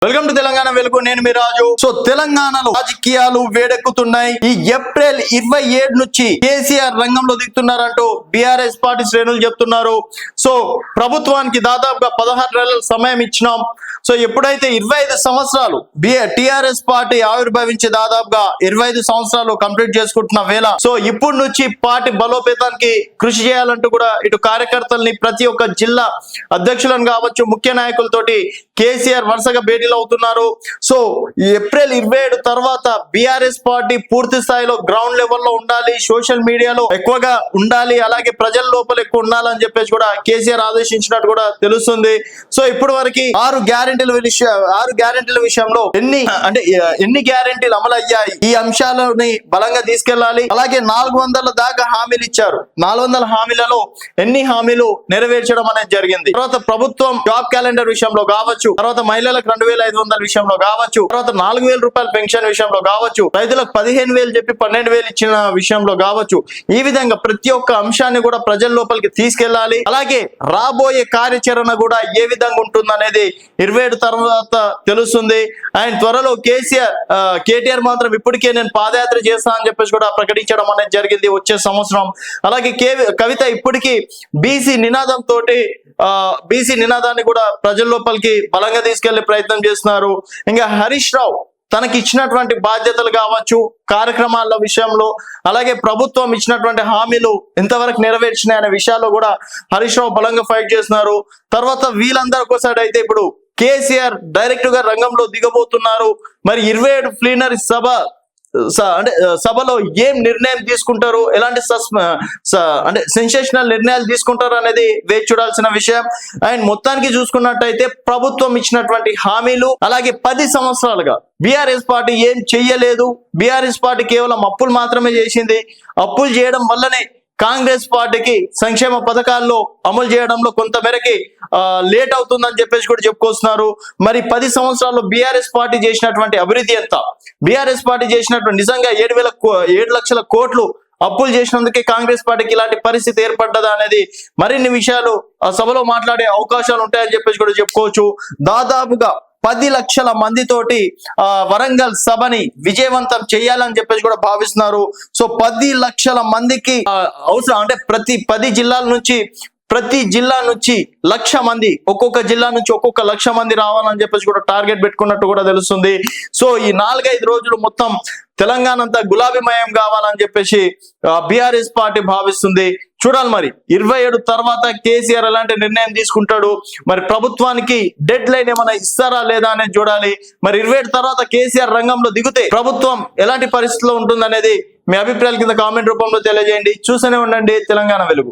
Welcome to Telangana వెలుగు. నేను మీ రాజు. So తెలంగాణలో రాజకీయాలు వేడెక్కుతున్నాయి. ఈ ఏప్రిల్ 27 నుంచి కేసీఆర్ రంగంలో దిగుతున్నారంటూ బీఆర్ఎస్ పార్టీ శ్రేణులు చెప్తున్నారు. సో ప్రభుత్వానికి దాదాపుగా 16 నెలల సమయం ఇచ్చినాం. సో ఎప్పుడైతే 25 సంవత్సరాలు టిఆర్ఎస్ పార్టీ ఆవిర్భవించి దాదాపుగా 25 సంవత్సరాలు కంప్లీట్ చేసుకుంటున్న వేళ సో ఇప్పుడు నుంచి పార్టీ బలోపేతానికి కృషి చేయాలంటూ కూడా ఇటు కార్యకర్తల్ని ప్రతి ఒక్క జిల్లా అధ్యక్షులను కావచ్చు ముఖ్య నాయకులతోటి కేసీఆర్ వరుసగా భేటీలు అవుతున్నారు. సో ఏప్రిల్ 27 తర్వాత బీఆర్ఎస్ పార్టీ పూర్తి స్థాయిలో గ్రౌండ్ లెవెల్లో ఉండాలి, సోషల్ మీడియాలో ఎక్కువగా ఉండాలి, అలాగే ప్రజల లోపల ఎక్కువ ఉండాలని చెప్పేసి కూడా కేసీఆర్ ఆదేశించినట్టు కూడా తెలుస్తుంది. సో ఇప్పటి వరకు 6 గ్యారెంటీల విషయంలో ఎన్ని గ్యారెంటీలు అమలు అయ్యాయి, ఈ అంశాలని బలంగా తీసుకెళ్లాలి. అలాగే 400 దాకా హామీలు ఇచ్చారు. 400 హామీలలో ఎన్ని హామీలు నెరవేర్చడం అనేది జరిగింది. తర్వాత ప్రభుత్వం జాబ్ క్యాలెండర్ విషయంలో కావచ్చు, తర్వాత మహిళలకు 2500 విషయంలో కావచ్చు, తర్వాత 4000 రూపాయల పెన్షన్ విషయంలో కావచ్చు, రైతులకు 15,000 చెప్పి 12,000 ఇచ్చిన విషయంలో కావచ్చు, ఈ విధంగా ప్రతి ఒక్క అంశాన్ని కూడా ప్రజల లోపలికి తీసుకెళ్లాలి. అలాగే రాబోయే కార్యాచరణ కూడా ఏ విధంగా ఉంటుంది అనేది 27 తర్వాత తెలుస్తుంది. అండ్ త్వరలో కేటీఆర్ మాత్రం ఇప్పటికే నేను పాదయాత్ర చేస్తా అని చెప్పేసి కూడా ప్రకటించడం అనేది జరిగింది వచ్చే సంవత్సరం. అలాగే కవిత ఇప్పటికీ బీసీ నినాదాన్ని కూడా ప్రజల లోపలికి బలంగా తీసుకెళ్లే ప్రయత్నం చేస్తున్నారు. ఇంకా హరీష్ రావు తనకి ఇచ్చినటువంటి బాధ్యతలు కావచ్చు, కార్యక్రమాల విషయంలో, అలాగే ప్రభుత్వం ఇచ్చినటువంటి హామీలు ఎంతవరకు నెరవేర్చినాయి అనే విషయాల్లో కూడా హరీష్ రావు బలంగా ఫైట్ చేస్తున్నారు. తర్వాత వీళ్ళందరూ ఒకసారి అయితే ఇప్పుడు కేసీఆర్ డైరెక్ట్ గా రంగంలో దిగబోతున్నారు. మరి 27 ప్లీనరీ సభలో ఏం నిర్ణయం తీసుకుంటారు, ఎలాంటి సెన్సేషనల్ నిర్ణయాలు తీసుకుంటారు అనేది వేచి చూడాల్సిన విషయం. అండ్ మొత్తానికి చూసుకున్నట్టయితే ప్రభుత్వం ఇచ్చినటువంటి హామీలు, అలాగే 10 సంవత్సరాలుగా బీఆర్ఎస్ పార్టీ ఏం చెయ్యలేదు. బీఆర్ఎస్ పార్టీ కేవలం అప్పులు మాత్రమే చేసింది. అప్పులు చేయడం వల్లనే కాంగ్రెస్ పార్టీకి సంక్షేమ పథకాల్లో అమలు చేయడంలో కొంతమేరకి లేట్ అవుతుందని చెప్పేసి కూడా చెప్పుకొస్తున్నారు. మరి 10 సంవత్సరాల్లో బీఆర్ఎస్ పార్టీ చేసినటువంటి అభివృద్ధి ఎంత, బీఆర్ఎస్ పార్టీ చేసినటువంటి నిజంగా 7 లక్షల కోట్లు అప్పులు చేసినందుకే కాంగ్రెస్ పార్టీకి ఇలాంటి పరిస్థితి ఏర్పడ్డదా అనేది మరిన్ని విషయాలు సభలో మాట్లాడే అవకాశాలు ఉంటాయని చెప్పేసి కూడా చెప్పుకోవచ్చు. దాదాపుగా 10 లక్షల మందితోటి వరంగల్ సభని విజయవంతం చేయాలని చెప్పేసి కూడా భావిస్తున్నారు. సో 10 లక్షల మందికి అవసరం అంటే ప్రతి 10 జిల్లాల నుంచి ప్రతి జిల్లా నుంచి 1,00,000 మంది, ఒక్కొక్క జిల్లా నుంచి ఒక్కొక్క 1,00,000 మంది రావాలని చెప్పేసి కూడా టార్గెట్ పెట్టుకున్నట్టు కూడా తెలుస్తుంది. సో ఈ 4-5 రోజులు మొత్తం తెలంగాణ అంతా గులాబీమయం కావాలని చెప్పేసి బీఆర్ఎస్ పార్టీ భావిస్తుంది. చూడాలి మరి 27 తర్వాత కేసీఆర్ ఎలాంటి నిర్ణయం తీసుకుంటాడు, మరి ప్రభుత్వానికి డెడ్ లైన్ ఏమైనా ఇస్తారా లేదా అనేది చూడాలి. మరి 27 తర్వాత కేసీఆర్ రంగంలో దిగితే ప్రభుత్వం ఎలాంటి పరిస్థితిలో ఉంటుంది అనేది మీ అభిప్రాయాల కింద కామెంట్ రూపంలో తెలియజేయండి. చూస్తూనే ఉండండి తెలంగాణ వెలుగు.